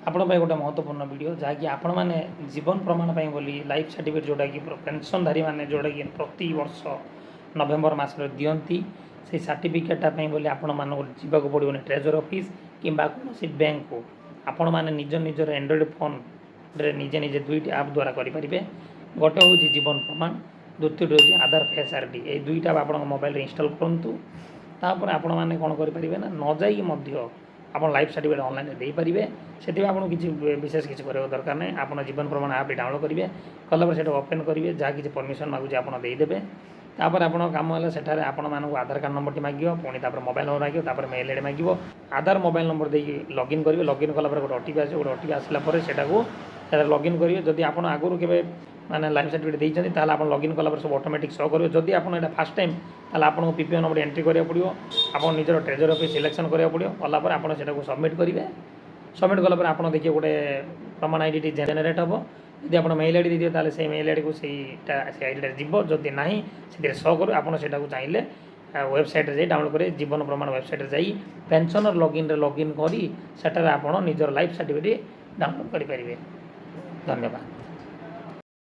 आपण गोटे महत्वपूर्ण वीडियो जहाँकि आपण मैंने जीवन प्रमाण बोली लाइफ सर्टिफिकेट जोटा कि पेंशनधारी मैंने जोटा कि प्रति वर्ष नवेम्बर मसरे दियंती से सर्टिफिकेटा बोली आपण मानक जावाक पड़ोनी ट्रेजर ऑफिस किंबा कौन बैंक को आपण मैंने निज निजर एंड्रॉइड फोन रे निजे निजे दुईट ऐप द्वारा करेंगे। गोटे हूँ जीवन प्रमाण द्वितीय हूँ आधार फेस आर डी ये दुईटा आप मोबाइल इनस्टॉल करूँ तापर आपण मैंने कौन करेंगे ना न जाइए आप लाइफ सर्टिफिकेट ऑनलाइन दे पारे से आपको किसी विशेष किसी करने दरकार नहीं। आप जीवन प्रमाण ऐप डाउनलोड करेंगे कलापर से ओपन करेंगे जहाँ किसी परमिशन मागुचे आप देदेवे तापर आप कम है सेठारे आपण मानक आधार कार्ड नंबर मांग पुणी मोबाइल नंबर मांग तापर मेल आईडी मांग आधार मोबाइल नंबर दे लॉगिन करेंगे लॉगिन कलापर गोटे ओटीपी आसे गोटे ओटीपी आसला से लॉगिन करेंगे जदि आप आगुरी के मैंने लाइफ सर्टिफिकेट देते ताल आप लॉगिन कलापर सब ऑटोमेटिक शो करेंगे जदि आप फास्ट टाइम ताल आपको पीपीओ नंबर एंट्री करा पड़ो आप निजर ट्रेजर ऑफिस सिलेक्शन करा पड़ो कलापर आप सबमिट करेंगे सबमिट कलापर आप देखिए गोटे प्रमाण आईडी जेनेट हम यदि आप मेल आईडी दीजिए ताले से मेल आईडी को से आईडी जीव जदि ना से शो करो आप चाहिए वेबसाइट जाई डाउनलोड करें जीवन प्रमाण वेबसाइट जाई पेंशनर लॉगिन करी सेटार आप निजर लाइफ सर्टिफिकेट डाउनलोड करेंगे। धन्यवाद।